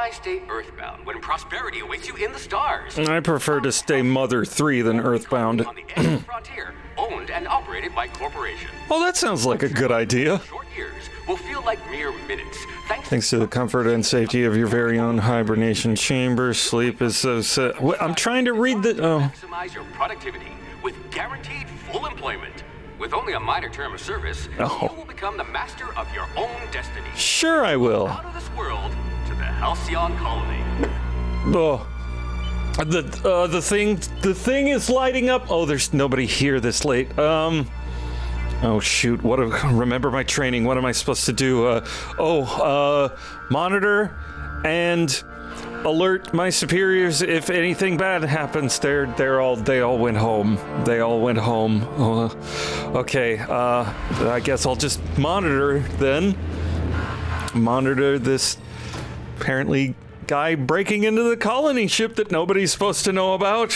Why stay earthbound when prosperity awaits you in the stars? I prefer to stay Mother 3 than Earthbound. On the edge of the frontier, owned and operated by corporations. Oh, that sounds like a good idea. Short years will feel like mere minutes. Thanks to the comfort and safety of your very own hibernation chamber, sleep is so I'm trying to read the... Oh. Maximize your productivity with guaranteed full employment. With only a minor term of service, you will become the master of your own destiny. Sure I will. Out of this world to the Halcyon colony. Oh. The thing is lighting up. Oh, there's nobody here this late. Oh shoot, remember my training. What am I supposed to do? Monitor and alert my superiors if anything bad happens. They all went home. They all went home. Okay, I guess I'll just monitor then. Monitor this apparently guy breaking into the colony ship that nobody's supposed to know about.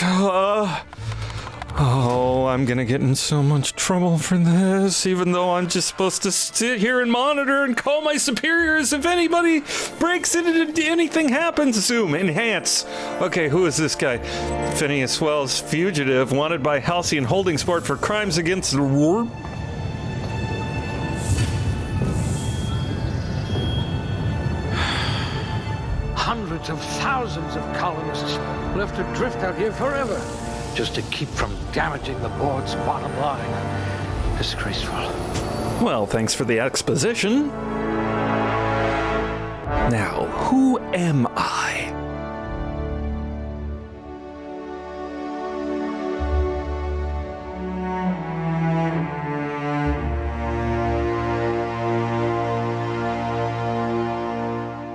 I'm gonna get in so much trouble for this, even though I'm just supposed to sit here and monitor and call my superiors if anybody breaks into anything happens. Zoom, enhance. Okay, who is this guy? Phineas Wells, fugitive, wanted by Halcyon Holdings Board for crimes against the world. Hundreds of thousands of colonists left adrift out here forever, just to keep from damaging the board's bottom line. Disgraceful. Well, thanks for the exposition. Now, who am I?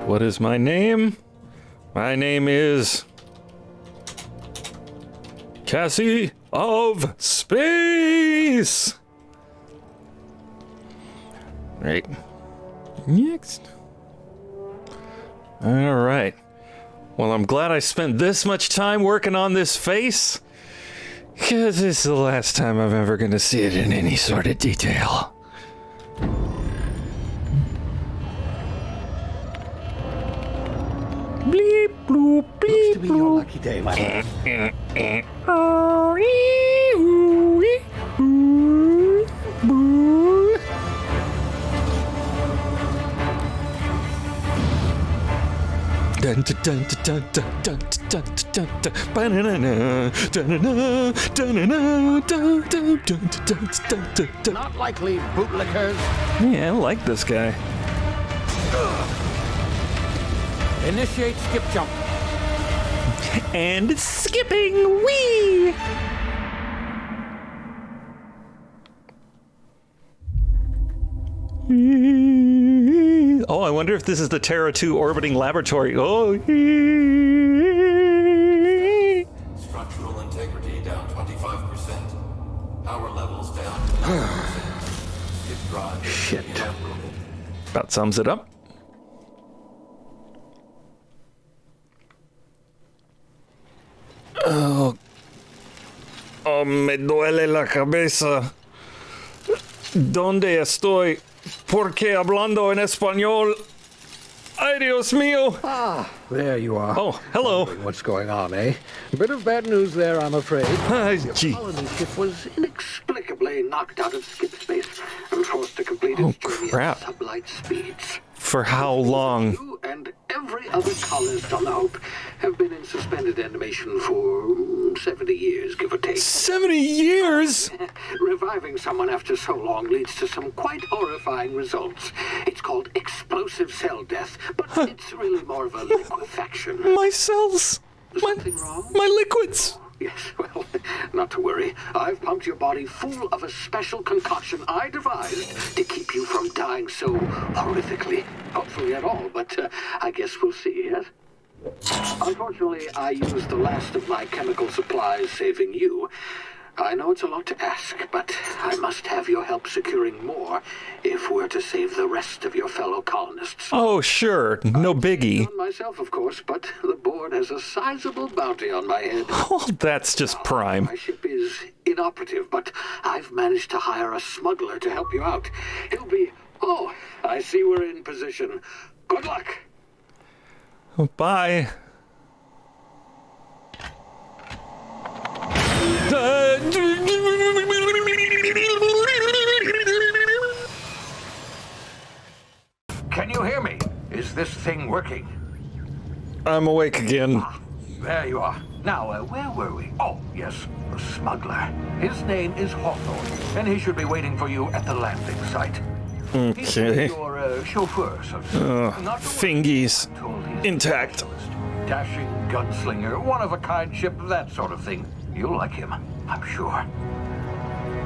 What is my name? My name is Cassie of Space! Right. Next. Alright. Well, I'm glad I spent this much time working on this face, because this is the last time I'm ever going to see it in any sort of detail. Bleep, bloop, bleep, Looks to be your lucky day, my man. Dun dun dun dun dun dun dun dun dun banana dun dun. Not likely, bootlickers. Yeah, I like this guy. Initiate skip jump. And skipping, wee! Oh, I wonder if this is the Terra 2 orbiting laboratory. Oh, structural integrity down 25%. Power levels down to 9%. Skip drive. Shit. about sums it up. Oh, me duele la cabeza. ¿Dónde estoy? ¿Por qué hablando en español? Ay, Dios mío. Ah, there you are. Oh, hello. Wondering what's going on, eh? A bit of bad news there, I'm afraid. Your Gee. colony ship was inexplicably knocked out of skip space and forced to complete its journey crap. at sublight speeds. For how long? You and every other colonist on the Hope have been in suspended animation for 70 years, give or take. 70 years? Reviving someone after so long leads to some quite horrifying results. It's called explosive cell death, but it's really more of a liquefaction. My cells. Something wrong? My liquids. Yes, well, not to worry. I've pumped your body full of a special concoction I devised to keep you from dying so horrifically. Hopefully at all, but I guess we'll see, yes? Unfortunately, I used the last of my chemical supplies saving you. I know it's a lot to ask, but I must have your help securing more if we're to save the rest of your fellow colonists. Oh, sure. No biggie. On myself, of course, but the board has a sizable bounty on my head. Oh, that's just prime. My ship is inoperative, but I've managed to hire a smuggler to help you out. He'll be... Oh, I see we're in position. Good luck. Bye. Can you hear me? Is this thing working? I'm awake again. There you are. Now, where were we? Oh, yes, the smuggler. His name is Hawthorne, and he should be waiting for you at the landing site. He's Okay. your chauffeur, so to speak. Not the Fingies. one told he's Intact. a specialist. Dashing gunslinger, one-of-a-kind ship, that sort of thing. You'll like him, I'm sure.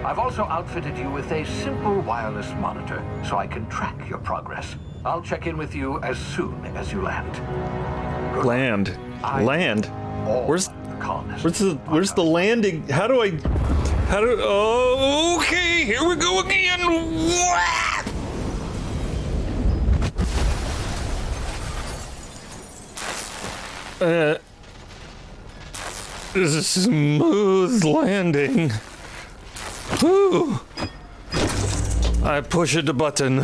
I've also outfitted you with a simple wireless monitor, so I can track your progress. I'll check in with you as soon as you land. Good Land. Land. all Where's colonists. where's the landing? How do? Oh, okay, here we go again. What? Smooth landing. Whew. I push the button.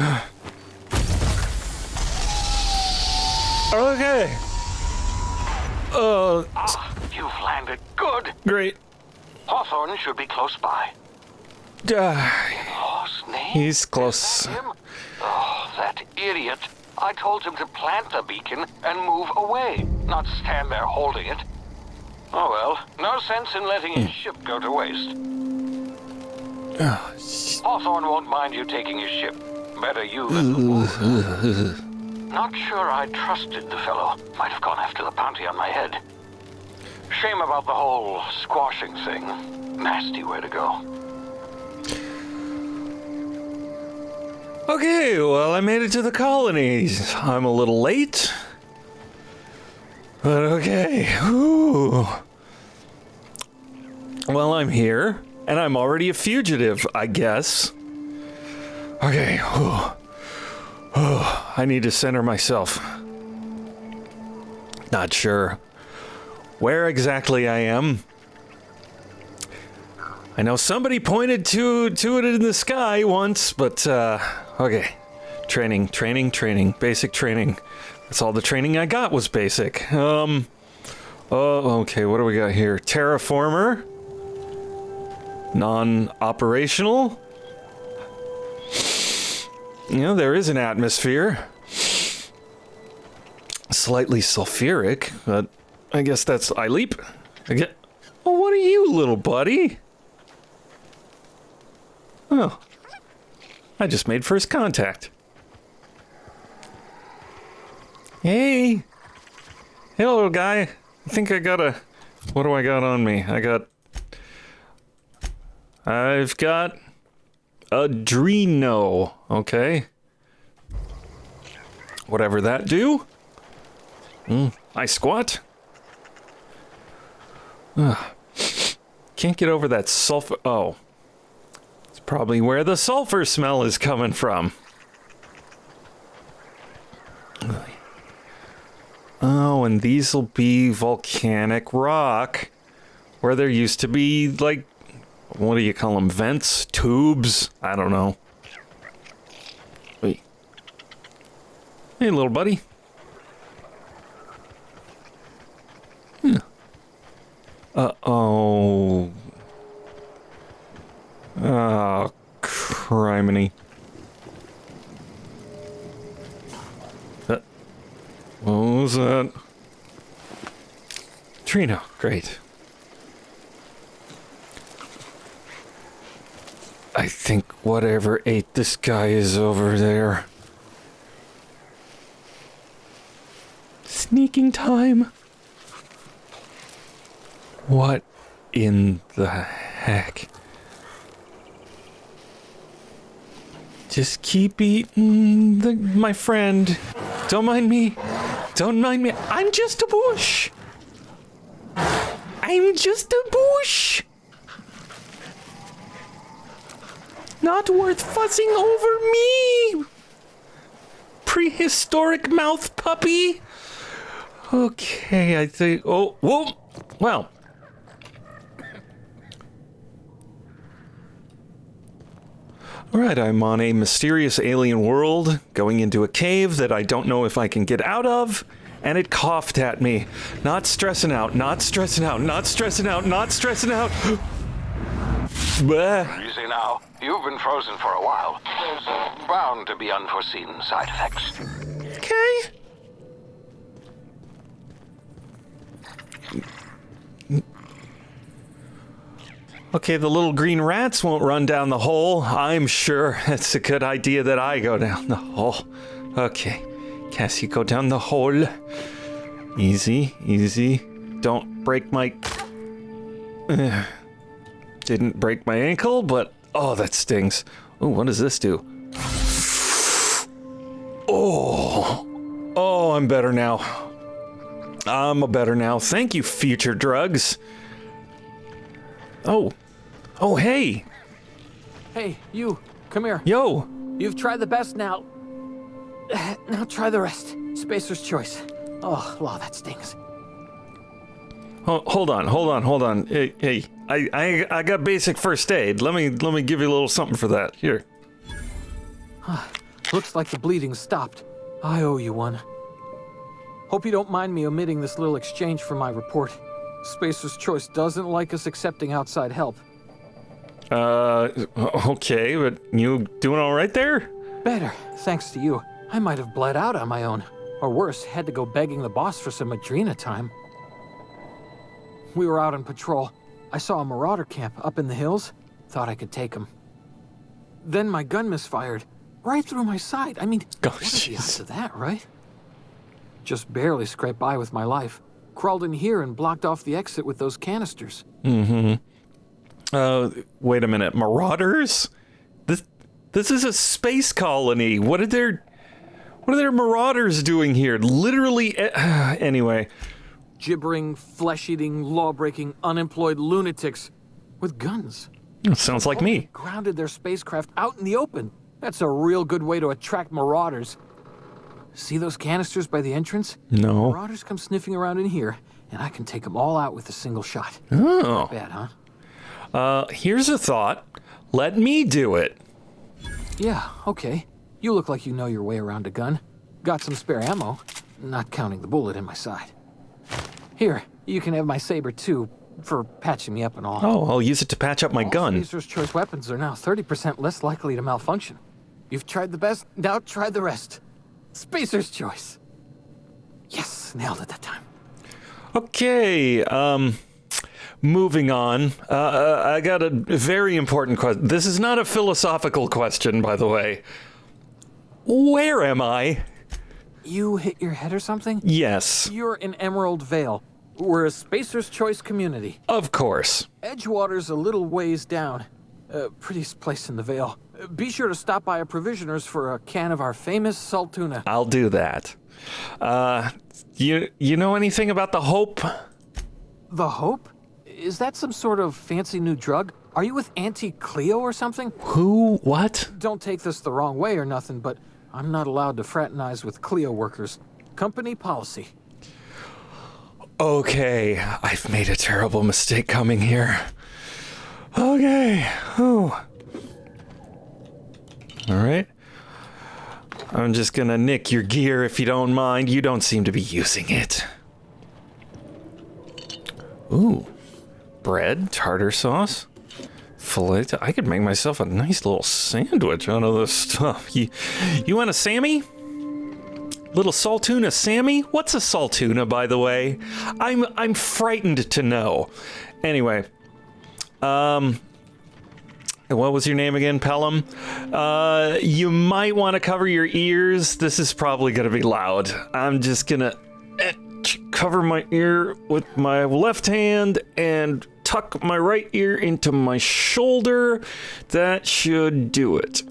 Okay. You've landed. Good. Great. Hawthorne should be close by. Lost name? He's close. Him? Oh, that idiot. I told him to plant the beacon and move away, not stand there holding it. Oh well, no sense in letting his ship go to waste. Hawthorne won't mind you taking his ship. Better you than the Wolds. Not sure I trusted the fellow. Might have gone after the bounty on my head. Shame about the whole squashing thing. Nasty way to go. Okay, well, I made it to the colonies. I'm a little late. But okay. Whew. Well, I'm here, and I'm already a fugitive, I guess. Okay. Whew. I need to center myself. Not sure where exactly I am. I know somebody pointed to it in the sky once, but okay. Training, basic training. That's all the training I got was basic. Oh, okay, what do we got here? Terraformer. Non-operational. Yeah, there is an atmosphere. Slightly sulfuric, but I guess that's I leap. Oh, what are you, little buddy? Oh, I just made first contact. Hey, little guy. I think I got what do I got on me? I've got Adreno, okay? Whatever that do. I squat. Can't get over that sulfur. Oh. It's probably where the sulfur smell is coming from. Oh, and these'll be volcanic rock. Where there used to be, like, what do you call them? Vents? Tubes? I don't know. Wait. Hey, little buddy. Uh-oh. Oh, criminy. What was that? Trino, great. I think whatever ate this guy is over there. Sneaking time? What in the heck? Just keep eating my friend. Don't mind me. Don't mind me. I'm just a bush. I'm just a bush. Not worth fussing over me. Prehistoric mouth puppy. Okay, I think. Oh, whoa. Well. Alright, I'm on a mysterious alien world, going into a cave that I don't know if I can get out of, and it coughed at me. Not stressing out, not stressing out, not stressing out, not stressing out. Bleh. Easy now. You've been frozen for a while. There's bound to be unforeseen side effects. Okay. Okay, the little green rats won't run down the hole. I'm sure it's a good idea that I go down the hole. Okay, Cassie, go down the hole. Easy, easy. Don't break my... Didn't break my ankle, but... Oh, that stings. Oh, what does this do? Oh. Oh, I'm better now. I'm better now. Thank you, future drugs. Oh. Oh, hey. Hey, you. Come here. Yo. You've tried the best now. Now try the rest. Spacer's choice. Oh, wow, that stings. Oh, hold on. Hey, I got basic first aid. Let me give you a little something for that. Here. Looks like the bleeding stopped. I owe you one. Hope you don't mind me omitting this little exchange from my report. Spacer's Choice doesn't like us accepting outside help. Okay, but you doing all right there? Better, thanks to you. I might have bled out on my own. Or worse, had to go begging the boss for some Adrena time. We were out on patrol. I saw a marauder camp up in the hills. Thought I could take him. Then my gun misfired. Right through my side. I mean, Oh, what are the odds jeez. of that, right? Just barely scraped by with my life. Crawled in here and blocked off the exit with those canisters. Wait a minute. Marauders? This is a space colony. What are their marauders doing here? Literally, anyway. Gibbering, flesh-eating, law-breaking, unemployed lunatics with guns. Sounds like me. Grounded their spacecraft out in the open. That's a real good way to attract marauders. See those canisters by the entrance? No. Marauders come sniffing around in here, and I can take them all out with a single shot. Oh. Bad, huh? Here's a thought. Let me do it. Yeah, okay. You look like you know your way around a gun. Got some spare ammo, not counting the bullet in my side. Here, you can have my saber too, for patching me up and all. Oh, I'll use it to patch up my gun. Spacer's Choice weapons are now 30% less likely to malfunction. You've tried the best, now try the rest. Spacer's Choice. Yes, nailed it that time. Okay, moving on. I got a very important question. This is not a philosophical question, by the way. Where am I? You hit your head or something? Yes, You're in Emerald Vale. We're a Spacer's Choice community. of course. Edgewater's a little ways down. Prettiest place in the Vale. Be sure to stop by a provisioner's for a can of our famous salt tuna. I'll do that. You know anything about the Hope? The Hope? Is that some sort of fancy new drug? Are you with Auntie Cleo or something? Who? What? Don't take this the wrong way or nothing, but I'm not allowed to fraternize with Cleo workers. Company policy. Okay, I've made a terrible mistake coming here. Okay. Oh. All right. I'm just gonna nick your gear if you don't mind. You don't seem to be using it. Ooh. Bread, tartar sauce, filet. I could make myself a nice little sandwich out of this stuff. You want a Sammy? Little salt tuna Sammy? What's a salt tuna, by the way? I'm frightened to know. Anyway, what was your name again, Pelham? You might want to cover your ears. This is probably going to be loud. I'm just going to cover my ear with my left hand and tuck my right ear into my shoulder. That should do it.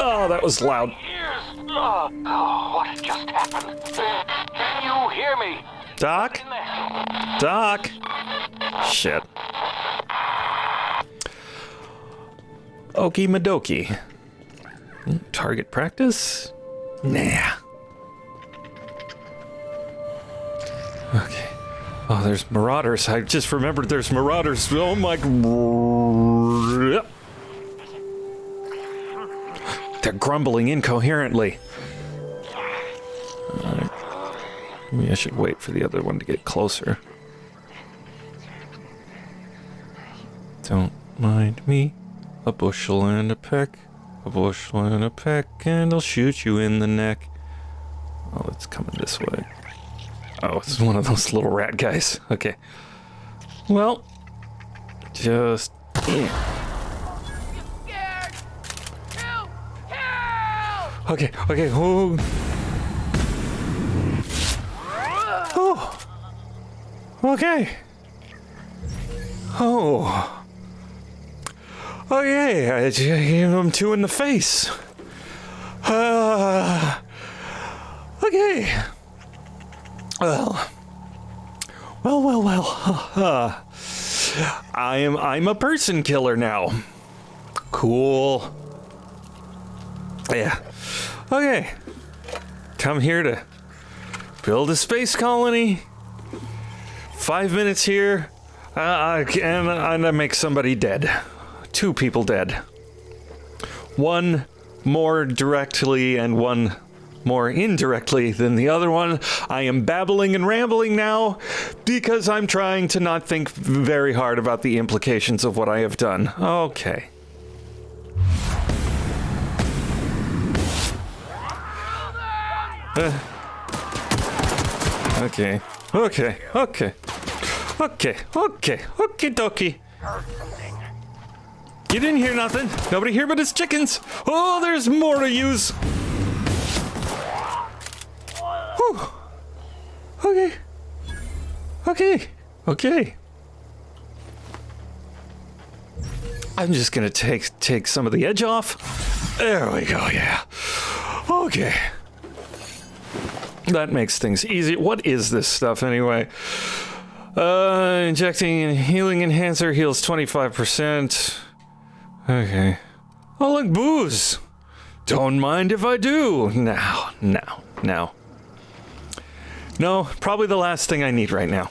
Oh, that was loud. Ears! Oh, what just happened? Can you hear me? Doc? In there? Doc? Shit. Okie Madoki. Target practice? Nah. Okay. Oh, there's marauders. I just remembered there's marauders. Oh my... They're grumbling incoherently. Maybe I should wait for the other one to get closer. Don't mind me. A bushel and a peck. A bushel and a peck, and I'll shoot you in the neck. Oh, it's coming this way. Oh, it's one of those little rat guys. Okay. Well, just... Okay, okay. Oh. Oh. Okay. Oh. Okay, I gave him 2 in the face. Okay. Well. I'm a person killer now. Cool. Yeah. Okay. Come here to build a space colony. 5 minutes here, and I make somebody dead. 2 people dead. 1 more directly and 1 more indirectly than the other one. I am babbling and rambling now because I'm trying to not think very hard about the implications of what I have done. Okay. Okay. Okie dokie. You didn't hear nothing. Nobody here but his chickens. Oh, there's more to use. Whew. Okay. I'm just gonna take some of the edge off. There we go, yeah. Okay. That makes things easy. What is this stuff anyway? Injecting a healing enhancer heals 25%. Okay. Oh, look, booze. Don't mind if I do. Now. No, probably the last thing I need right now.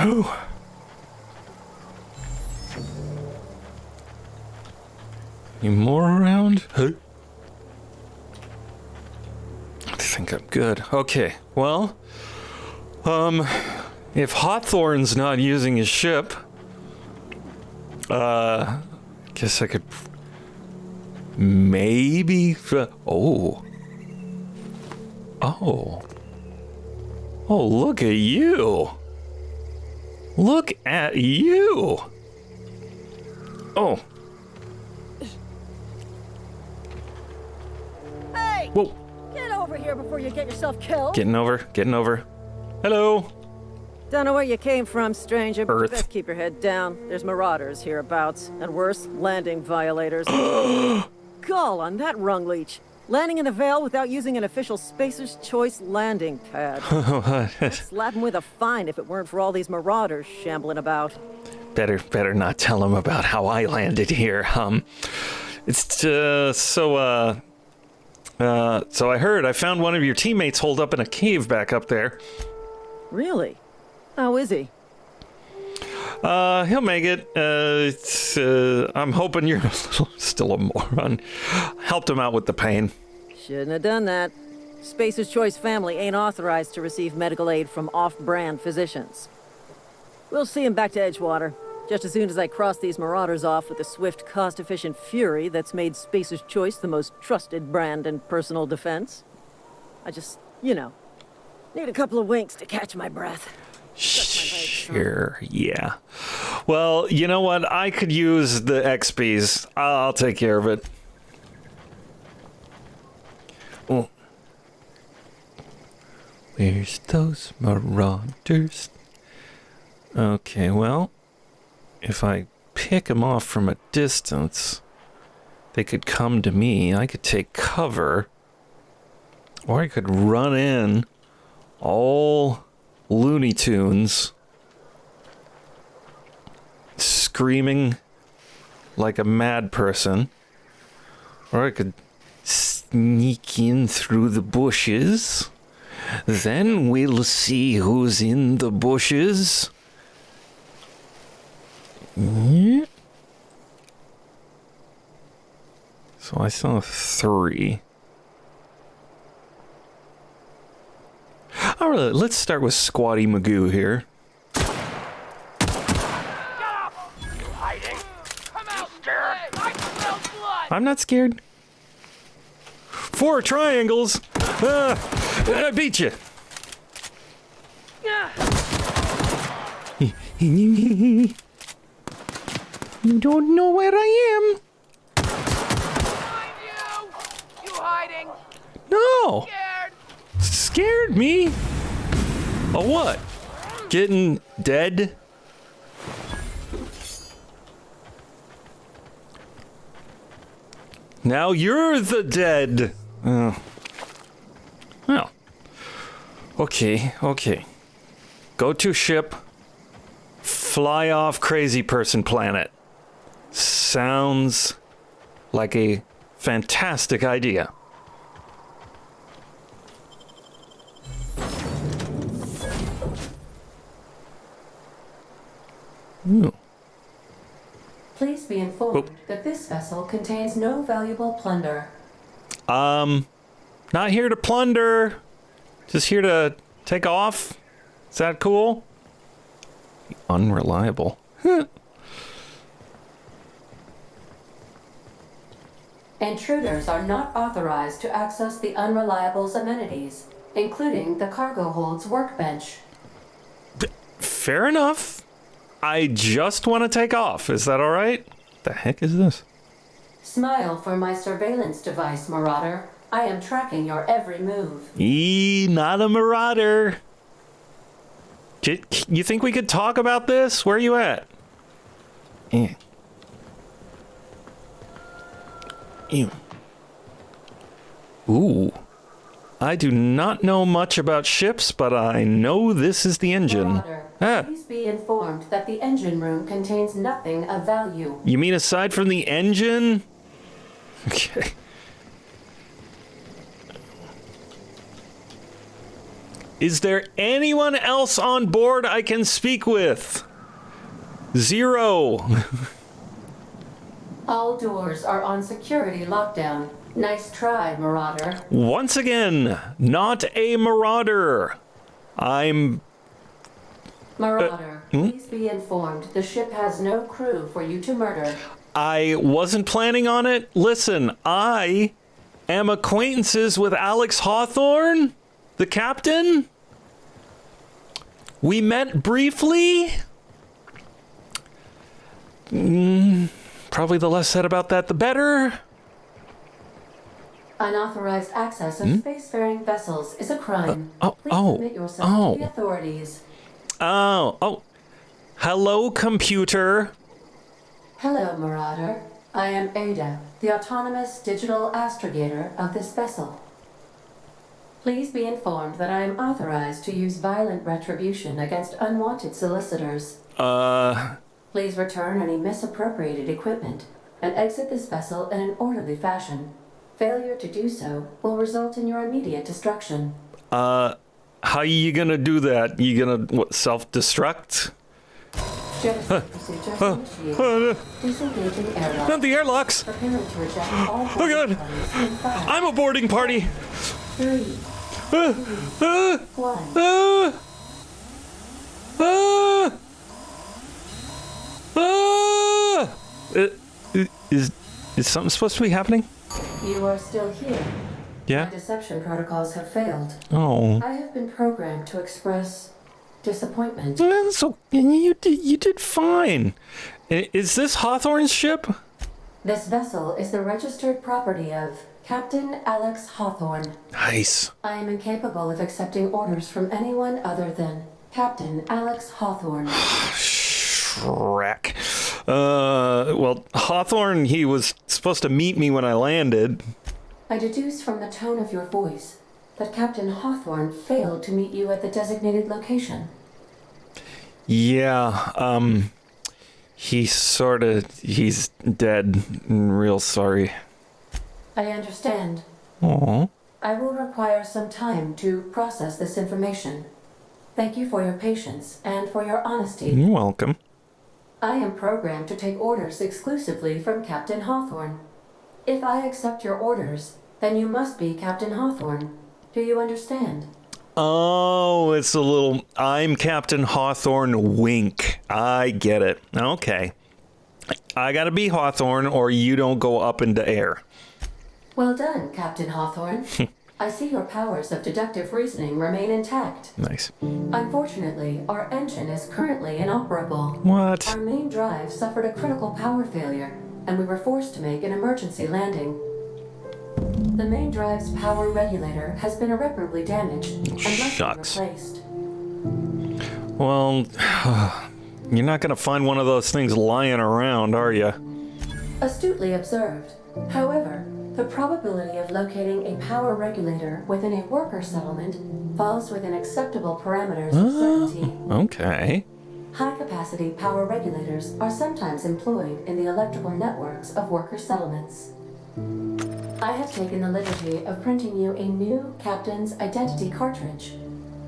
Oh. Any more around? Huh? I think I'm good. Okay, well, if Hawthorne's not using his ship, guess I could maybe, oh, look at you. Look at you. Oh. Hey! Whoa. Get over here before you get yourself killed. Getting over. Hello. Don't know where you came from, stranger, but you Earth. best keep your head down. There's marauders hereabouts, and worse, landing violators. Gall on that rung leech. Landing in the Vale without using an official Spacer's Choice landing pad. I'd slap him with a fine if it weren't for all these marauders shambling about. Better not tell him about how I landed here. So I heard I found one of your teammates holed up in a cave back up there. Really? How is he? He'll make it. I'm hoping you're still a moron. Helped him out with the pain. Shouldn't have done that. Spacer's Choice family ain't authorized to receive medical aid from off-brand physicians. We'll see him back to Edgewater, just as soon as I cross these marauders off with the swift, cost-efficient fury that's made Spacer's Choice the most trusted brand in personal defense. I just, need a couple of winks to catch my breath. Sure, yeah. Well, you know what? I could use the XPs. I'll take care of it. Oh. Where's those marauders? Okay, well, if I pick them off from a distance, they could come to me. I could take cover, or I could run in all Looney Tunes, screaming like a mad person, or I could sneak in through the bushes. Then we'll see who's in the bushes. So I saw 3. All right, let's start with Squatty Magoo here. I'm not scared. 4 triangles. I beat you. You don't know where I am. You hiding? No. Scared me? Oh, what? Getting dead? Now you're the dead. Oh. Well. Okay. Go to ship. Fly off crazy person planet. Sounds like a fantastic idea. Ooh. Please be informed that this vessel contains no valuable plunder. Not here to plunder. Just here to take off. Is that cool? Unreliable. Intruders are not authorized to access the Unreliable's amenities, including the cargo hold's workbench. Fair enough. I just want to take off. Is that all right? The heck is this? Smile for my surveillance device, Marauder. I am tracking your every move. Not a marauder. You think we could talk about this? Where are you at? Ew. Ooh. I do not know much about ships, but I know this is the engine. Marauder, please be informed that the engine room contains nothing of value. You mean aside from the engine? Okay. Is there anyone else on board I can speak with? 0. All doors are on security lockdown. Nice try, Marauder. Once again, not a marauder. I'm... Marauder, please be informed the ship has no crew for you to murder. I wasn't planning on it. Listen, I am acquaintances with Alex Hawthorne, the captain. We met briefly. Probably the less said about that, the better. Unauthorized access of spacefaring vessels is a crime. Please submit yourself to the authorities. Hello, computer. Hello, Marauder. I am Ada, the autonomous digital astrogator of this vessel. Please be informed that I am authorized to use violent retribution against unwanted solicitors. Please return any misappropriated equipment and exit this vessel in an orderly fashion. Failure to do so will result in your immediate destruction. How you gonna do that? You gonna, self-destruct? Jettison procedures initiated. Disengaging airlock. Not the airlocks! Preparing to reject all Oh god! in 5, I'm a boarding party! 3, 1. Is something supposed to be happening? You are still here. Yeah? My deception protocols have failed. Oh. I have been programmed to express disappointment. So you did fine. Is this Hawthorne's ship? This vessel is the registered property of Captain Alex Hawthorne. Nice. I am incapable of accepting orders from anyone other than Captain Alex Hawthorne. Shrek. Well, Hawthorne, he was supposed to meet me when I landed. I deduce from the tone of your voice that Captain Hawthorne failed to meet you at the designated location. Yeah, he's dead. Real sorry. I understand. Aww. I will require some time to process this information. Thank you for your patience and for your honesty. You're welcome. I am programmed to take orders exclusively from Captain Hawthorne. If I accept your orders, then you must be Captain Hawthorne. Do you understand? Oh, it's a little I'm Captain Hawthorne wink. I get it. Okay. I gotta be Hawthorne or you don't go up into air. Well done, Captain Hawthorne. I see your powers of deductive reasoning remain intact. Nice. Unfortunately, our engine is currently inoperable. What? Our main drive suffered a critical power failure, and we were forced to make an emergency landing. The main drive's power regulator has been irreparably damaged and must be replaced. Well, you're not gonna find one of those things lying around, are you? Astutely observed. However, the probability of locating a power regulator within a worker settlement falls within acceptable parameters of certainty. Okay. High-capacity power regulators are sometimes employed in the electrical networks of worker settlements. I have taken the liberty of printing you a new Captain's Identity cartridge.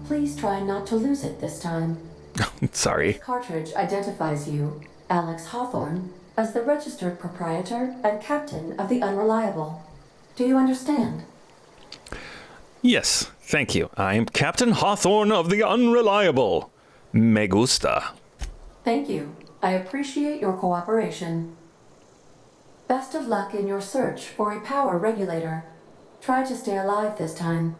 Please try not to lose it this time. Sorry. This cartridge identifies you, Alex Hawthorne, as the registered proprietor and captain of the Unreliable. Do you understand? Yes, thank you. I am Captain Hawthorne of the Unreliable. Me gusta. Thank you. I appreciate your cooperation. Best of luck in your search for a power regulator. Try to stay alive this time.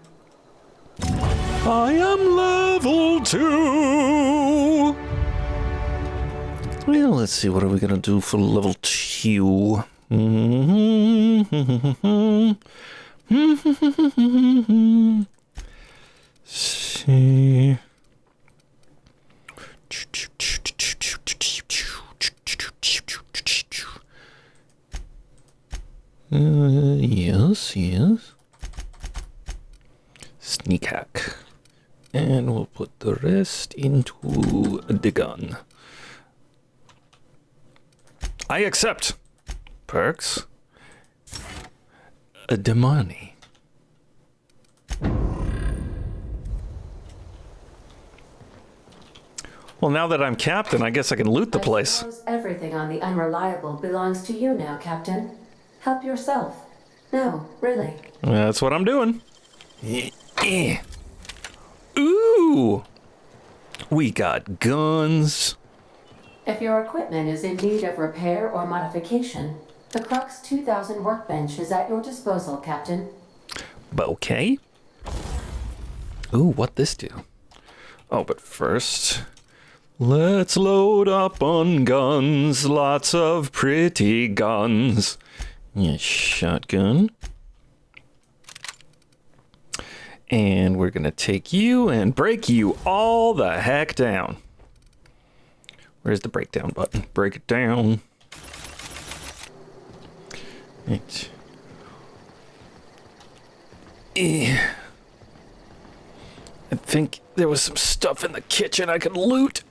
I am level 2. Well, let's see. What are we going to do for level 2? See. Yes. Sneak hack. And we'll put the rest into the gun. I accept. Perks. A demoni. Well, now that I'm captain, I guess I can loot the place. Suppose everything on the Unreliable belongs to you now, Captain. Help yourself. No, really. That's what I'm doing. Ooh! We got guns. If your equipment is in need of repair or modification, the Crux 2000 workbench is at your disposal, Captain. Okay. Ooh, what this do? Oh, but first, let's load up on guns. Lots of pretty guns. Yeah, shotgun. And we're gonna take you and break you all the heck down. Where's the breakdown button? Break it down. Right. I think there was some stuff in the kitchen I could loot.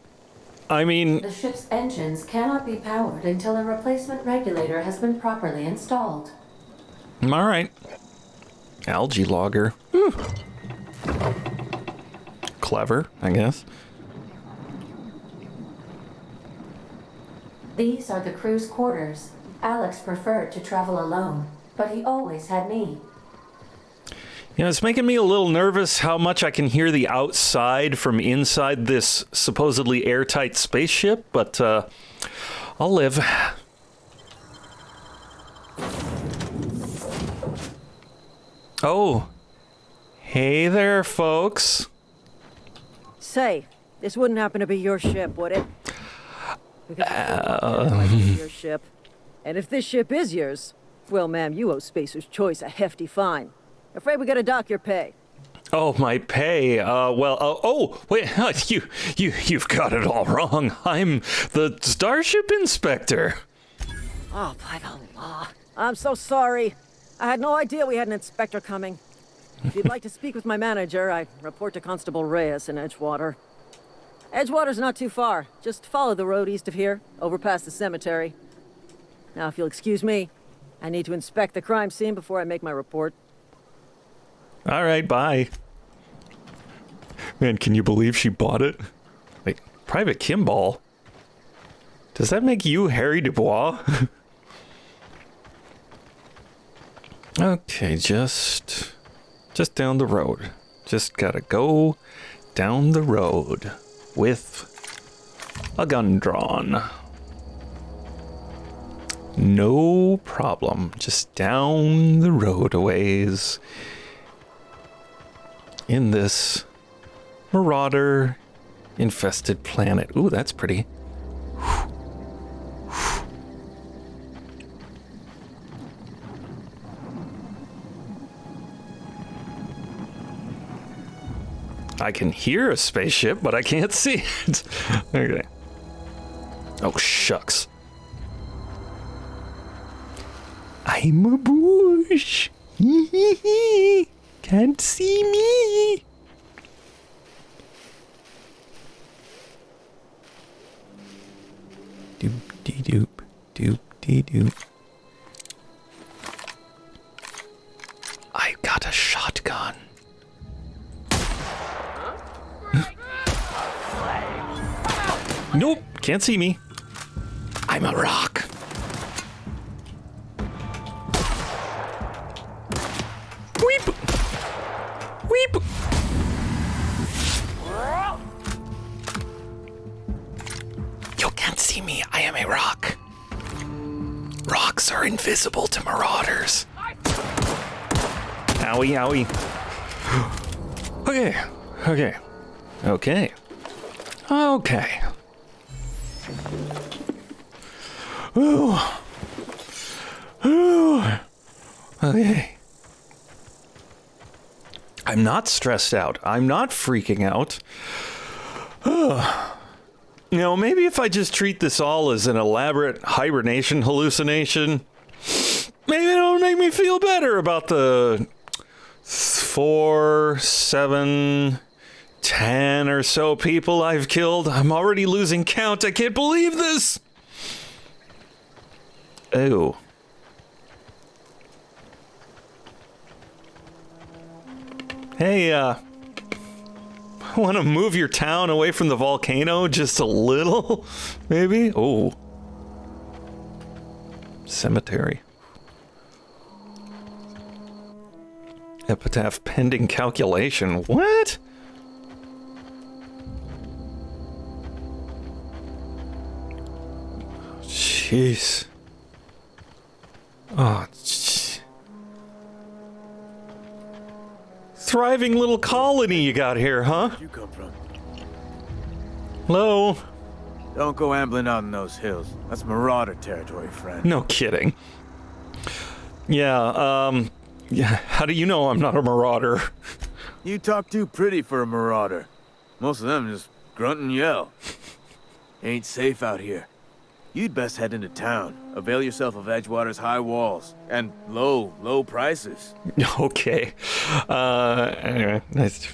I mean... The ship's engines cannot be powered until a replacement regulator has been properly installed. All right. Algae logger. Whew. Clever, I guess. These are the crew's quarters. Alex preferred to travel alone, but he always had me. You know, it's making me a little nervous how much I can hear the outside from inside this supposedly airtight spaceship, but I'll live. Oh. Hey there, folks. Say, this wouldn't happen to be your ship, would it? Because it might be your ship. And if this ship is yours, well, ma'am, you owe Spacer's Choice a hefty fine. Afraid we gotta dock your pay. Oh, my pay. Wait, you've got it all wrong. I'm the Starship Inspector. Oh, by the law. I'm so sorry. I had no idea we had an inspector coming. If you'd like to speak with my manager, I report to Constable Reyes in Edgewater. Edgewater's not too far. Just follow the road east of here, over past the cemetery. Now, if you'll excuse me, I need to inspect the crime scene before I make my report. All right, bye. Man, can you believe she bought it? Wait, Private Kimball? Does that make you Harry Dubois? Okay, just down the road. Just gotta go down the road with a gun drawn. No problem. Just down the road a ways in this marauder infested planet. Ooh, that's pretty. I can hear a spaceship, but I can't see it. Okay. Oh, shucks. I'm a bush. Can't see me. Doop dee doop, doop dee doop. I got a shotgun. Nope, can't see me. I'm a rock. Weep. Weep. You can't see me. I am a rock. Rocks are invisible to marauders. Owie, owie. Okay. Okay. Okay. Okay. Ooh. Ooh. Okay. I'm not stressed out. I'm not freaking out. You know, maybe if I just treat this all as an elaborate hibernation hallucination, maybe it'll make me feel better about the 4, 7, 10 or so people I've killed. I'm already losing count. I can't believe this. Oh. Hey, want to move your town away from the volcano just a little? Maybe? Oh. Cemetery. Epitaph pending calculation. What? Jeez. Oh, thriving little colony you got here, huh? Where'd you come from? Hello? Don't go ambling out in those hills. That's marauder territory, friend. No kidding. Yeah, how do you know I'm not a marauder? You talk too pretty for a marauder. Most of them just grunt and yell. Ain't safe out here. You'd best head into town. Avail yourself of Edgewater's high walls and low prices. Okay. Anyway, nice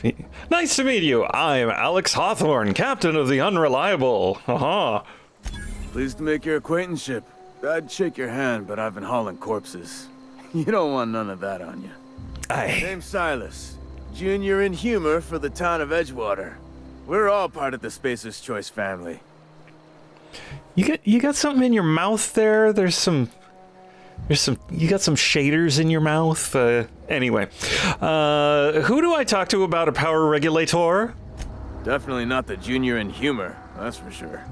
to meet you. I'm Alex Hawthorne, captain of the Unreliable. Aha. Pleased to make your acquaintanceship. I'd shake your hand, but I've been hauling corpses. You don't want none of that on you. Name's Silas. Junior in humor for the town of Edgewater. We're all part of the Spacer's Choice family. You got something in your mouth there? You got some shaders in your mouth? Anyway, who do I talk to about a power regulator? Definitely not the junior in humor, that's for sure.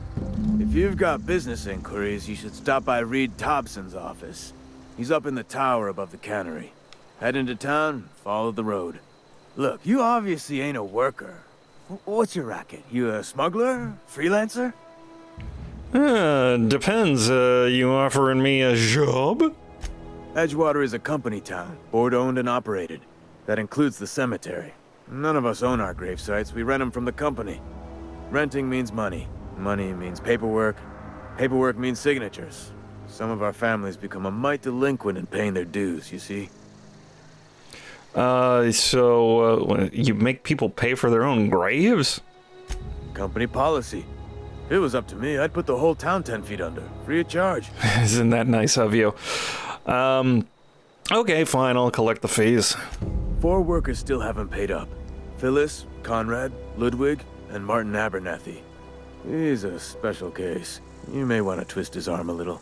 If you've got business inquiries, you should stop by Reed Thompson's office. He's up in the tower above the cannery. Head into town, follow the road. Look, you obviously ain't a worker. What's your racket? You a smuggler? Freelancer? Depends. You offering me a job? Edgewater is a company town, board-owned and operated. That includes the cemetery. None of us own our grave sites, we rent them from the company. Renting means money. Money means paperwork. Paperwork means signatures. Some of our families become a mite delinquent in paying their dues, you see? So you make people pay for their own graves? Company policy. If it was up to me, I'd put the whole town 10 feet under, free of charge. Isn't that nice of you? Okay, fine, I'll collect the fees. 4 workers still haven't paid up. Phyllis, Conrad, Ludwig, and Martin Abernathy. He's a special case. You may want to twist his arm a little.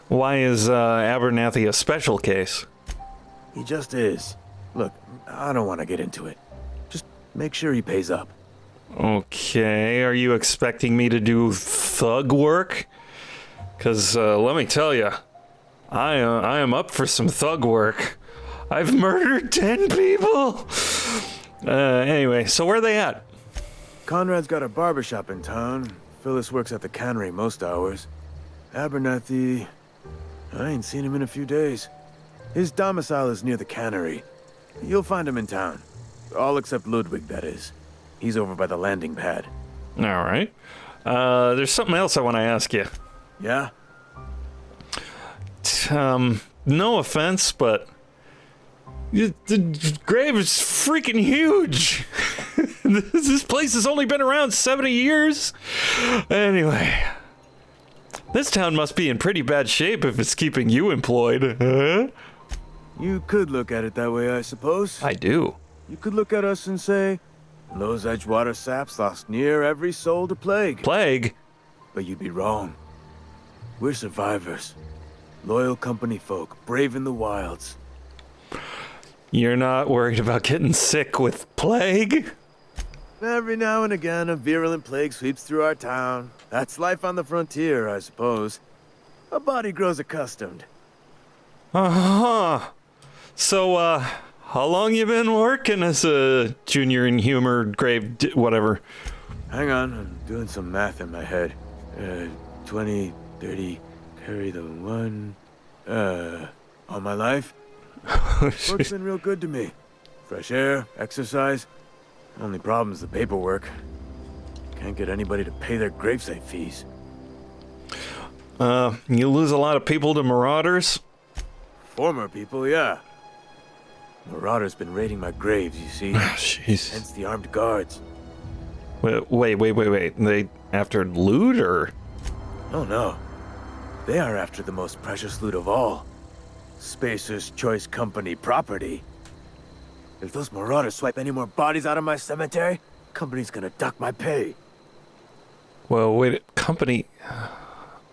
Why is Abernathy a special case? He just is. Look, I don't want to get into it. Just make sure he pays up. Okay, are you expecting me to do thug work? Because let me tell you, I am up for some thug work. I've murdered 10 people! Anyway, so where are they at? Conrad's got a barbershop in town. Phyllis works at the cannery most hours. Abernathy... I ain't seen him in a few days. His domicile is near the cannery. You'll find him in town. All except Ludwig, that is. He's over by the landing pad. All right. There's something else I want to ask you. Yeah? No offense, but the grave is freaking huge. This place has only been around 70 years. Anyway, this town must be in pretty bad shape if it's keeping you employed. Huh? You could look at it that way, I suppose. I do. You could look at us and say, those Edgewater saps lost near every soul to plague. Plague? But you'd be wrong. We're survivors. Loyal company folk, brave in the wilds. You're not worried about getting sick with plague? Every now and again, a virulent plague sweeps through our town. That's life on the frontier, I suppose. A body grows accustomed. Uh-huh. So, how long you been working as a junior in humor, grave, whatever? Hang on, I'm doing some math in my head. 20, 30, carry the one... all my life? Work's been real good to me. Fresh air, exercise. Only problem is the paperwork. Can't get anybody to pay their gravesite fees. You lose a lot of people to marauders? Former people, yeah. Marauders been raiding my graves, you see. Jeez. Hence the armed guards. Wait. They after loot, or? Oh, no. They are after the most precious loot of all. Spacer's Choice Company property. If those marauders swipe any more bodies out of my cemetery, company's gonna dock my pay. Well, wait, company...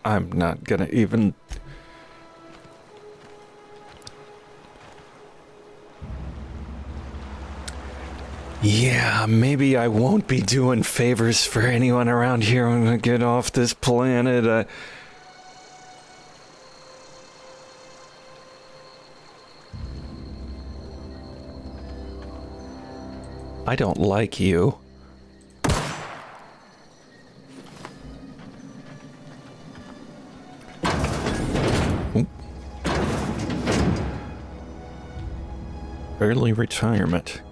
I'm not gonna even... Yeah, maybe I won't be doing favors for anyone around here when I get off this planet. I don't like you. Oop. Early retirement.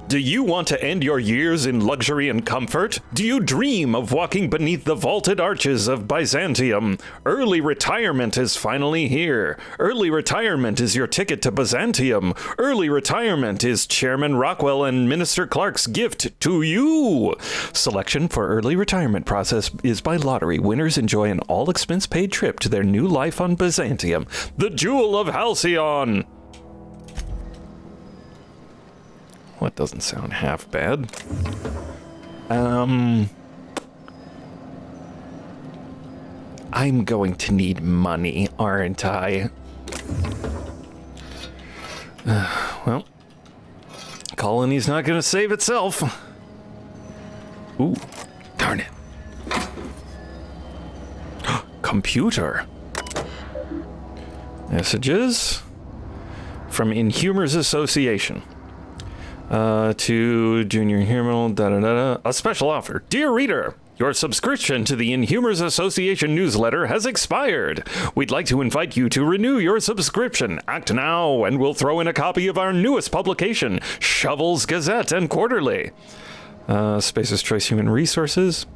Do you want to end your years in luxury and comfort? Do you dream of walking beneath the vaulted arches of Byzantium? Early retirement is finally here. Early retirement is your ticket to Byzantium. Early retirement is Chairman Rockwell and Minister Clark's gift to you. Selection for early retirement process is by lottery. Winners enjoy an all-expense-paid trip to their new life on Byzantium, the Jewel of Halcyon. Well, that doesn't sound half bad. I'm going to need money, aren't I? Well, colony's not going to save itself. Ooh, darn it. Computer. Messages from Inhumers Association. To Junior Humor, a special offer. Dear reader, your subscription to the Inhumers Association newsletter has expired. We'd like to invite you to renew your subscription. Act now, and we'll throw in a copy of our newest publication, Shovel's Gazette and Quarterly. Spacer's Choice Human Resources.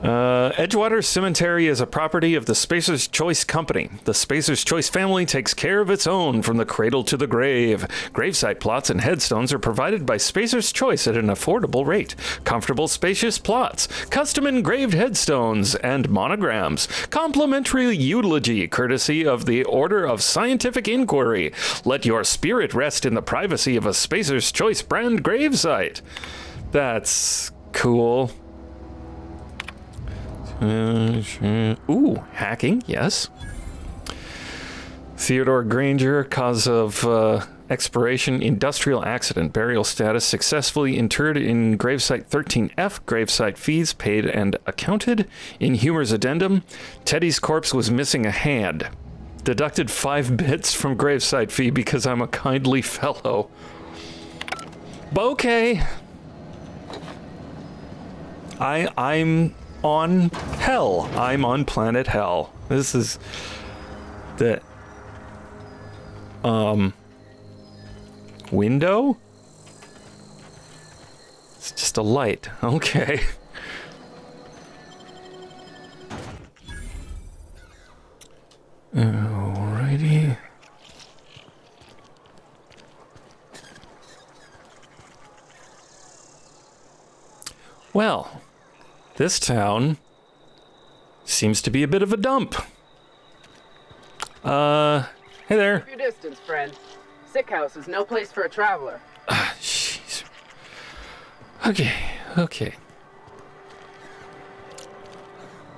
Edgewater Cemetery is a property of the Spacer's Choice Company. The Spacer's Choice family takes care of its own from the cradle to the grave. Gravesite plots and headstones are provided by Spacer's Choice at an affordable rate. Comfortable, spacious plots, custom engraved headstones, and monograms. Complimentary eulogy courtesy of the Order of Scientific Inquiry. Let your spirit rest in the privacy of a Spacer's Choice brand gravesite. That's cool. Ooh, hacking, yes. Theodore Granger, cause of expiration, industrial accident, burial status, successfully interred in gravesite 13F, gravesite fees paid and accounted. In Humor's addendum, Teddy's corpse was missing a hand. Deducted 5 bits from gravesite fee because I'm a kindly fellow. Okay. I'm on Hell. I'm on planet Hell. This is the window? It's just a light. Okay. Alrighty. Well, this town seems to be a bit of a dump. Hey there. Your distance, friend. Sick house is no place for a traveler. Jeez. Okay.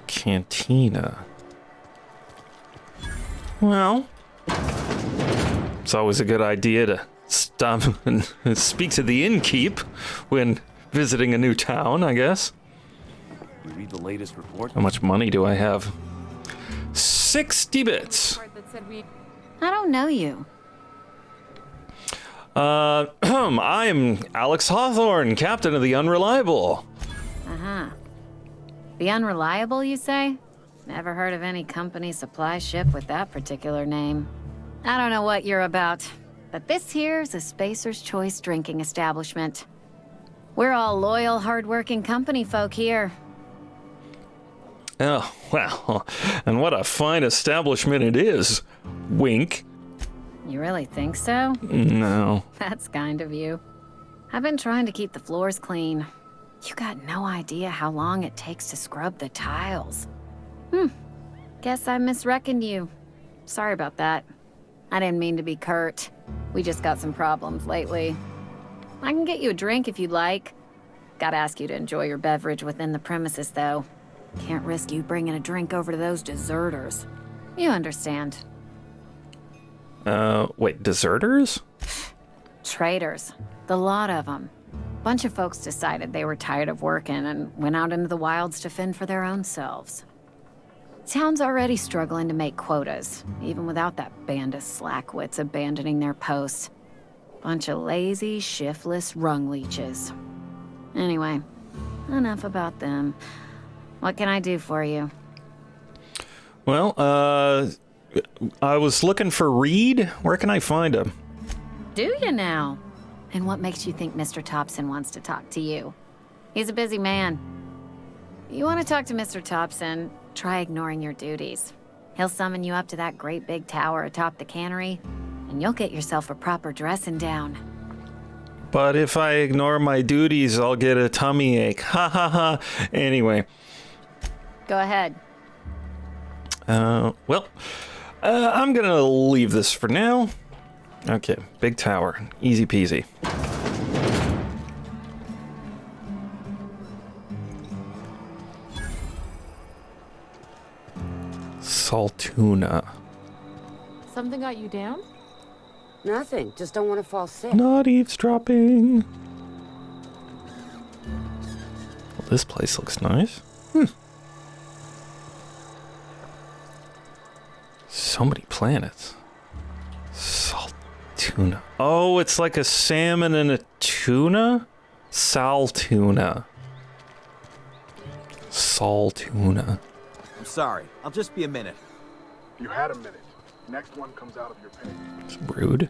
Cantina. Well, it's always a good idea to stop and speak to the innkeep when visiting a new town, I guess. We read the latest report. How much money do I have? 60 bits. I don't know you. I'm Alex Hawthorne, captain of the Unreliable. Uh-huh. The Unreliable, you say? Never heard of any company supply ship with that particular name. I don't know what you're about, but this here's a Spacer's Choice drinking establishment. We're all loyal, hard-working company folk here. Oh, well, and what a fine establishment it is. Wink. You really think so? No. That's kind of you. I've been trying to keep the floors clean. You got no idea how long it takes to scrub the tiles. Guess I misreckoned you. Sorry about that. I didn't mean to be curt. We just got some problems lately. I can get you a drink if you'd like. Gotta ask you to enjoy your beverage within the premises, though. Can't risk you bringing a drink over to those deserters. You understand. Wait, deserters? Traitors. The lot of them. Bunch of folks decided they were tired of working and went out into the wilds to fend for their own selves. Town's already struggling to make quotas, even without that band of slackwits abandoning their posts. Bunch of lazy, shiftless rung leeches. Anyway, enough about them. What can I do for you? Well, I was looking for Reed. Where can I find him? Do you now? And what makes you think Mr. Thompson wants to talk to you? He's a busy man. You want to talk to Mr. Thompson, try ignoring your duties. He'll summon you up to that great big tower atop the cannery, and you'll get yourself a proper dressing down. But if I ignore my duties, I'll get a tummy ache. Ha ha ha. Anyway. Go ahead. I'm gonna leave this for now. Okay, big tower. Easy peasy. Saltuna. Something got you down? Nothing. Just don't want to fall sick. Not eavesdropping. Well, this place looks nice. So many planets. Saltuna. Oh, it's like a salmon and a tuna? Saltuna. Saltuna. I'm sorry. I'll just be a minute. You had a minute. Next one comes out of your pay. It's rude.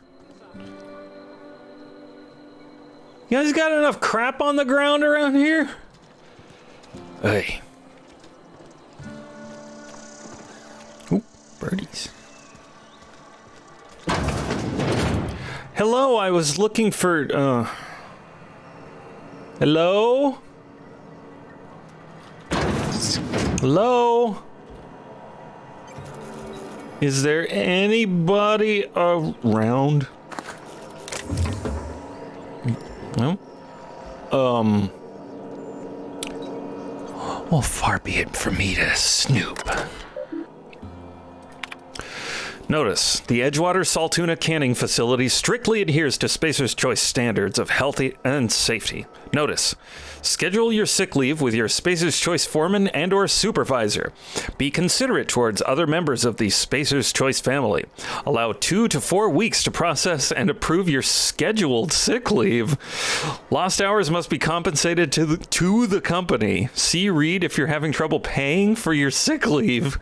You guys got enough crap on the ground around here? Hey. Ooh, birdies. Hello, I was looking for, hello? Hello? Is there anybody around? No? Well, far be it from me to snoop. Notice, the Edgewater Saltuna canning facility strictly adheres to Spacer's Choice standards of health and safety. Notice, schedule your sick leave with your Spacer's Choice foreman and or supervisor. Be considerate towards other members of the Spacer's Choice family. Allow 2 to 4 weeks to process and approve your scheduled sick leave. Lost hours must be compensated to the company. See Reed if you're having trouble paying for your sick leave.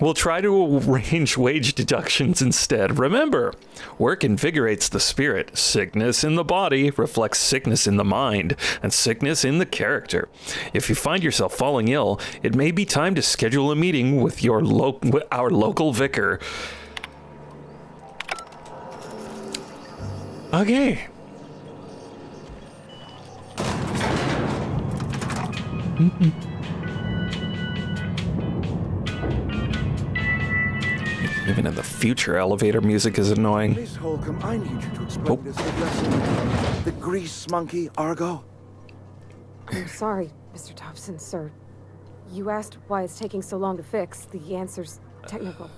We'll try to arrange wage deductions instead. Remember, work invigorates the spirit. Sickness in the body reflects sickness in the mind, and sickness in the character. If you find yourself falling ill, it may be time to schedule a meeting with our local vicar. Okay. Even in the future, elevator music is annoying. Miss Holcomb, I need you to explain this lesson. The grease monkey, Argo. I'm sorry, Mr. Thompson, sir. You asked why it's taking so long to fix. The answer's technical.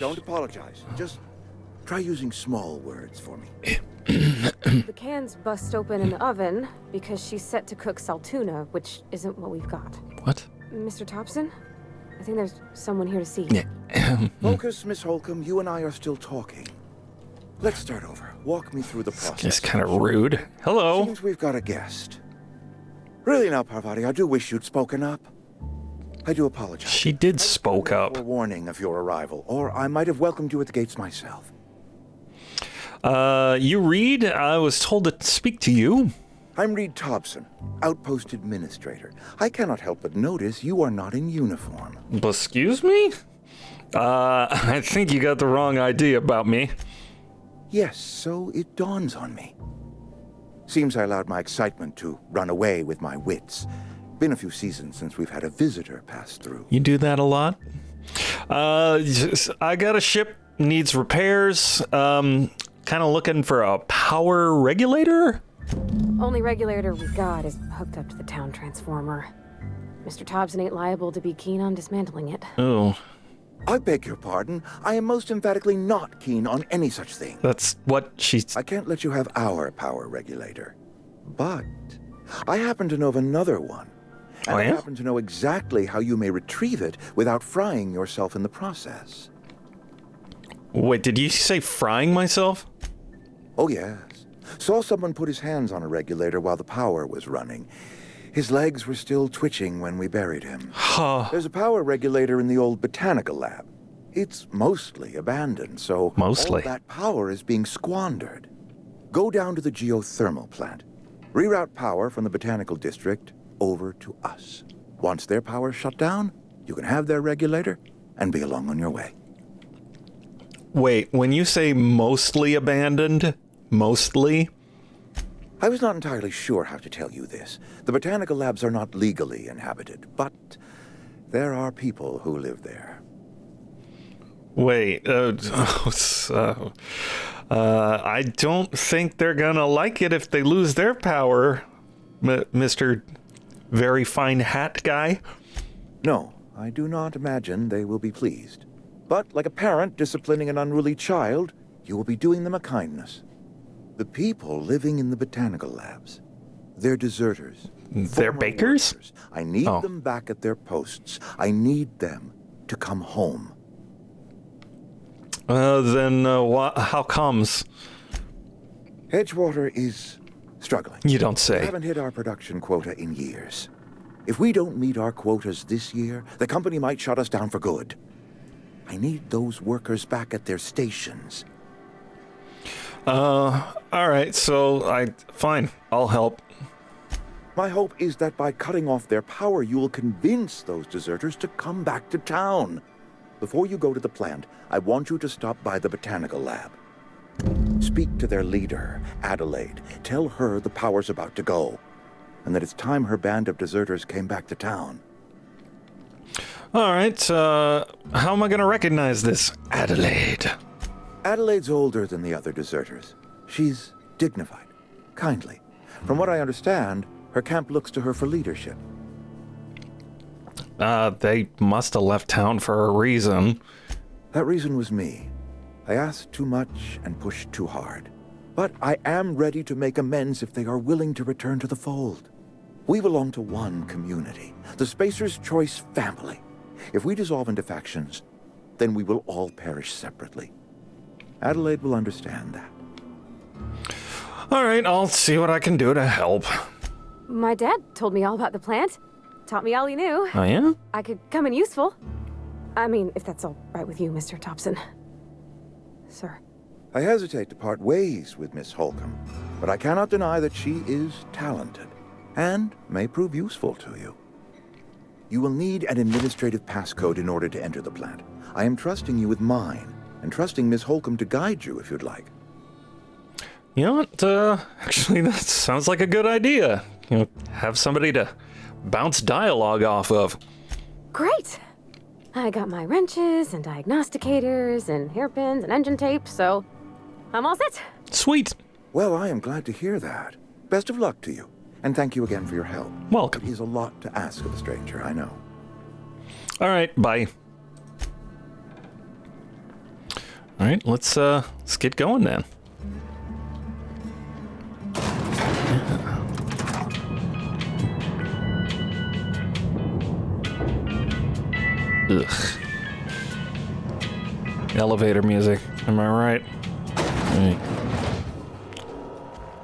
Don't apologize. Just try using small words for me. The cans bust open in the oven because she's set to cook saltuna, which isn't what we've got. What? Mr. Thompson? I think there's someone here to see you. Focus, Miss Holcomb. You and I are still talking. Let's start over. Walk me through the process. It's kind of rude. Hello. Seems we've got a guest. Really now, Parvati, I do wish you'd spoken up. I do apologize. She did spoke up. A warning of your arrival, or I might have welcomed you at the gates myself. You Reed? I was told to speak to you. I'm Reed Thompson, Outpost Administrator. I cannot help but notice you are not in uniform. Excuse me? I think you got the wrong idea about me. Yes, so it dawns on me. Seems I allowed my excitement to run away with my wits. Been a few seasons since we've had a visitor pass through. You do that a lot? I got a ship, needs repairs. Kind of looking for a power regulator? Only regulator we got is hooked up to the town transformer. Mr. Thompson ain't liable to be keen on dismantling it. Oh. I beg your pardon. I am most emphatically not keen on any such thing. That's what she's... I can't let you have our power regulator. But I happen to know of another one. And I happen to know exactly how you may retrieve it without frying yourself in the process. Wait, did you say frying myself? Oh, yes. Saw someone put his hands on a regulator while the power was running. His legs were still twitching when we buried him. There's a power regulator in the old botanical lab. It's mostly abandoned, so all that power is being squandered. Go down to the geothermal plant. Reroute power from the botanical district over to us. Once their power's shut down, you can have their regulator and be along on your way. Wait, when you say mostly abandoned, mostly? I was not entirely sure how to tell you this. The botanical labs are not legally inhabited, but there are people who live there. Wait, I don't think they're gonna like it if they lose their power, Mr. Very Fine Hat Guy. No, I do not imagine they will be pleased. But like a parent disciplining an unruly child, you will be doing them a kindness. The people living in the botanical labs, they're deserters. They're bakers? Workers. I need them back at their posts. I need them to come home. How comes? Edgewater is struggling. You don't say. We haven't hit our production quota in years. If we don't meet our quotas this year, the company might shut us down for good. I need those workers back at their stations. All right, so fine, I'll help. My hope is that by cutting off their power, you will convince those deserters to come back to town. Before you go to the plant, I want you to stop by the botanical lab. Speak to their leader, Adelaide. Tell her the power's about to go, and that it's time her band of deserters came back to town. All right, how am I going to recognize this Adelaide? Adelaide's older than the other deserters. She's dignified, kindly. From what I understand, her camp looks to her for leadership. They must have left town for a reason. That reason was me. I asked too much and pushed too hard. But I am ready to make amends if they are willing to return to the fold. We belong to one community, the Spacer's Choice family. If we dissolve into factions, then we will all perish separately. Adelaide will understand that. All right, I'll see what I can do to help. My dad told me all about the plant. Taught me all he knew. Oh, yeah? I could come in useful. I mean, if that's all right with you, Mr. Thompson. Sir. I hesitate to part ways with Miss Holcomb, but I cannot deny that she is talented and may prove useful to you. You will need an administrative passcode in order to enter the plant. I am trusting you with mine, and trusting Miss Holcomb to guide you if you'd like. You know what? Actually, that sounds like a good idea. You know, have somebody to bounce dialogue off of. Great! I got my wrenches and diagnosticators and hairpins and engine tape, so I'm all set. Sweet. Well, I am glad to hear that. Best of luck to you, and thank you again for your help. Welcome. It is a lot to ask of a stranger, I know. All right, bye. All right, let's get going then. Ugh. Elevator music. Am I right? Hey.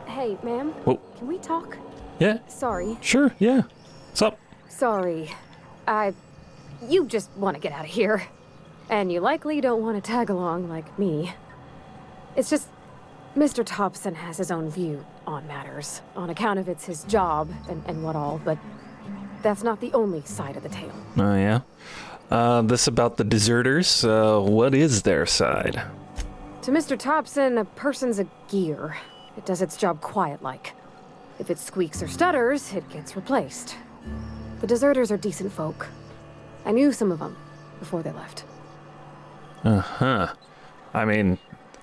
Hey, ma'am. Whoa. Can we talk? Yeah. Sorry. Sure, yeah. What's up? Sorry. You just want to get out of here. And you likely don't want to tag along like me. It's just, Mr. Thompson has his own view on matters, on account of it's his job and what all, but that's not the only side of the tale. Oh, yeah? This about the deserters, what is their side? To Mr. Thompson, a person's a gear. It does its job quiet-like. If it squeaks or stutters, it gets replaced. The deserters are decent folk. I knew some of them before they left. Uh-huh. I mean,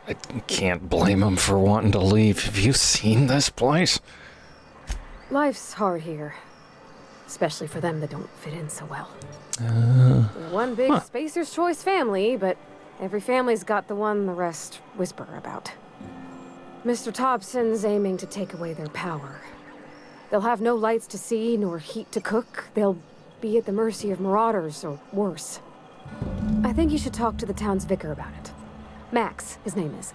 I can't blame them for wanting to leave. Have you seen this place? Life's hard here. Especially for them that don't fit in so well. We're one big Spacer's Choice family, but every family's got the one the rest whisper about. Mr. Thompson's aiming to take away their power. They'll have no lights to see, nor heat to cook. They'll be at the mercy of marauders, or worse. I think you should talk to the town's vicar about it. Max, his name is.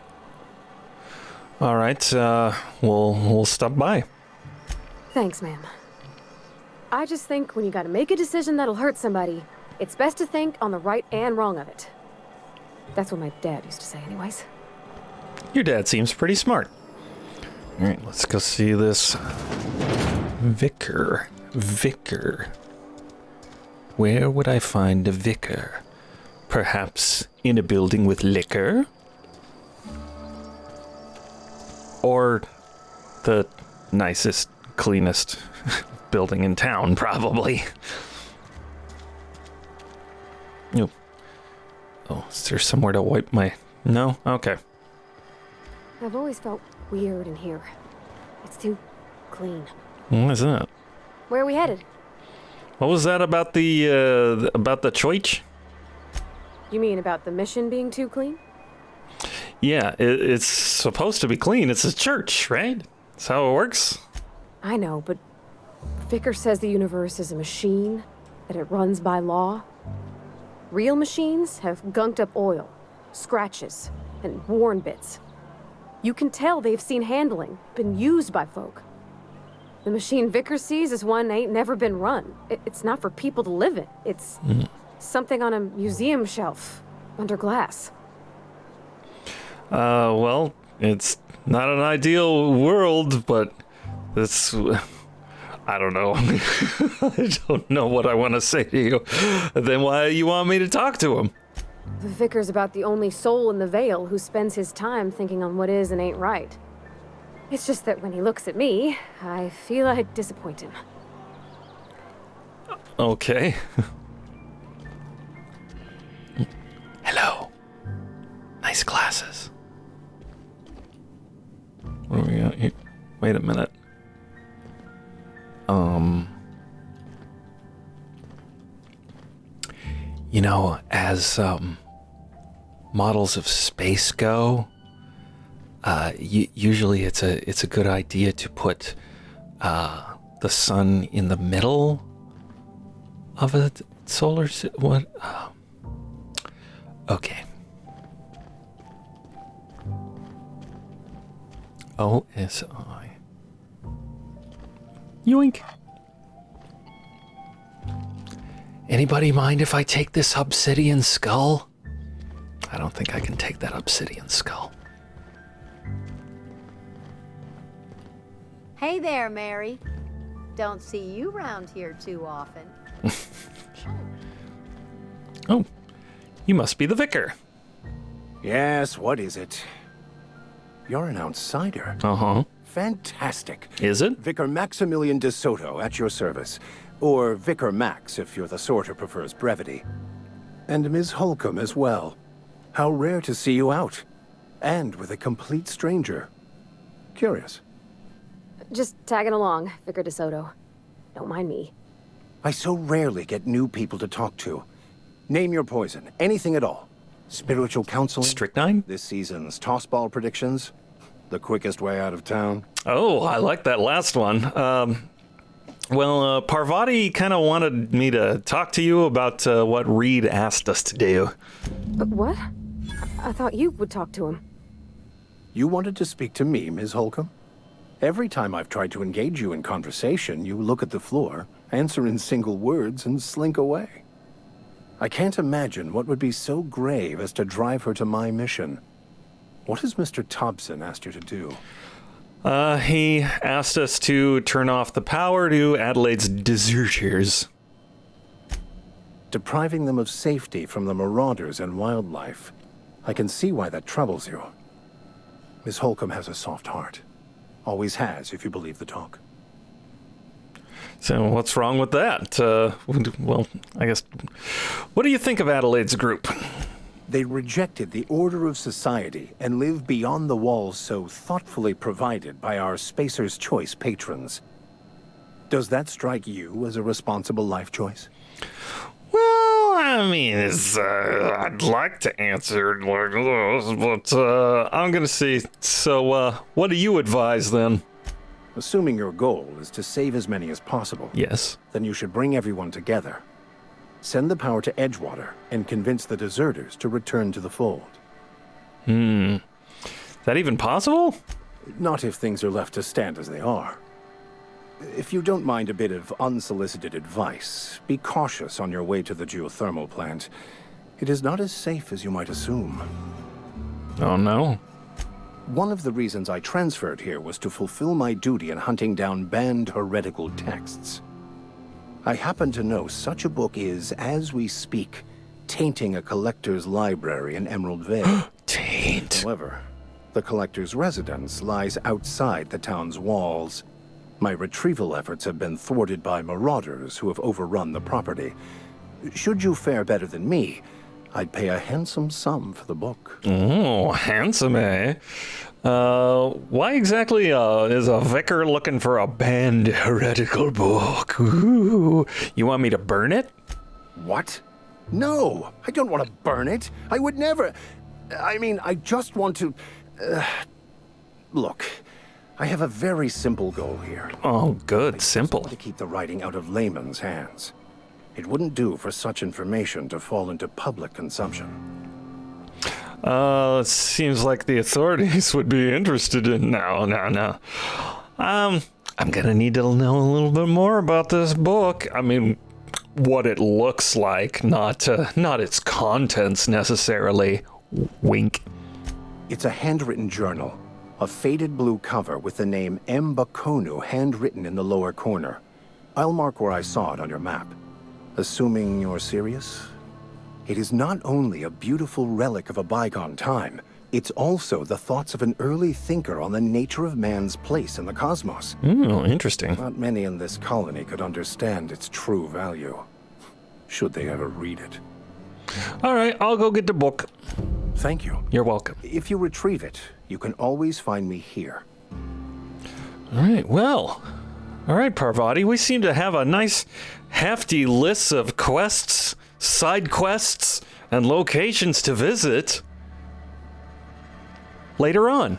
All right, we'll stop by. Thanks, ma'am. I just think when you gotta make a decision that'll hurt somebody, it's best to think on the right and wrong of it. That's what my dad used to say anyways. Your dad seems pretty smart. All right, let's go see this vicar. Vicar. Where would I find a vicar? Perhaps in a building with liquor? Or the nicest, cleanest building in town, probably. Oh, is there somewhere to wipe my... No? Okay. I've always felt weird in here. It's too clean. What is that? Where are we headed? What was that about the church? You mean about the mission being too clean? Yeah, it's supposed to be clean. It's a church, right? That's how it works. I know, but Vicker says the universe is a machine, that it runs by law. Real machines have gunked up oil, scratches, and worn bits. You can tell they've seen handling, been used by folk. The machine Vicker sees is one ain't never been run. It's not for people to live in. It's something on a museum shelf, under glass. Well, it's not an ideal world, but it's... I don't know. I don't know what I want to say to you. Then why you want me to talk to him? The Vicar's about the only soul in the Vale who spends his time thinking on what is and ain't right. It's just that when he looks at me, I feel I disappoint him. Okay. Hello. Nice glasses. What do we got here? Wait a minute. You know, as models of space go, usually it's a good idea to put the sun in the middle of a solar what? Okay. OSI. Yoink. Anybody mind if I take this obsidian skull? I don't think I can take that obsidian skull. Hey there, Mary. Don't see you round here too often. Oh, you must be the vicar. Yes, what is it? You're an outsider. Uh-huh. Fantastic. Is it? Vicar Maximilian de Soto at your service. Or Vicar Max, if you're the sort who prefers brevity. And Ms. Holcomb as well. How rare to see you out. And with a complete stranger. Curious. Just tagging along, Vicar DeSoto. Don't mind me. I so rarely get new people to talk to. Name your poison. Anything at all. Spiritual counseling? Strychnine? This season's tossball predictions? The quickest way out of town? Oh, I like that last one. Well, Parvati kind of wanted me to talk to you about what Reed asked us to do. What? I thought you would talk to him. You wanted to speak to me, Ms. Holcomb? Every time I've tried to engage you in conversation, you look at the floor, answer in single words, and slink away. I can't imagine what would be so grave as to drive her to my mission. What has Mr. Thompson asked you to do? He asked us to turn off the power to Adelaide's deserters. Depriving them of safety from the marauders and wildlife. I can see why that troubles you. Miss Holcomb has a soft heart. Always has, if you believe the talk. So what's wrong with that? Well, I guess... What do you think of Adelaide's group? They rejected the order of society and live beyond the walls so thoughtfully provided by our Spacer's Choice patrons. Does that strike you as a responsible life choice? Well, I mean, I'd like to answer it like this, but I'm going to see. So, what do you advise then? Assuming your goal is to save as many as possible. Yes. Then you should bring everyone together. Send the power to Edgewater and convince the deserters to return to the fold. Is that even possible? Not if things are left to stand as they are. If you don't mind a bit of unsolicited advice, be cautious on your way to the geothermal plant. It is not as safe as you might assume. Oh, no. One of the reasons I transferred here was to fulfill my duty in hunting down banned heretical texts. I happen to know such a book is, as we speak, tainting a collector's library in Emerald Vale. Taint. However, the collector's residence lies outside the town's walls. My retrieval efforts have been thwarted by marauders who have overrun the property. Should you fare better than me, I'd pay a handsome sum for the book. Oh, handsome, eh? Why exactly is a vicar looking for a banned heretical book? Ooh. You want me to burn it? What? No, I don't want to burn it. I would never. I mean, I just want to... Look, I have a very simple goal here. Oh, good, simple. I just want to keep the writing out of layman's hands. It wouldn't do for such information to fall into public consumption. It seems like the authorities would be interested in... No. I'm gonna need to know a little bit more about this book. I mean, what it looks like, not its contents necessarily. Wink. It's a handwritten journal. A faded blue cover with the name M. Bakonu handwritten in the lower corner. I'll mark where I saw it on your map. Assuming you're serious? It is not only a beautiful relic of a bygone time, it's also the thoughts of an early thinker on the nature of man's place in the cosmos. Oh, interesting. Not many in this colony could understand its true value, should they ever read it. All right, I'll go get the book. Thank you. You're welcome. If you retrieve it, you can always find me here. All right, well. All right, Parvati, we seem to have a nice hefty list of quests, side quests, and locations to visit. later on.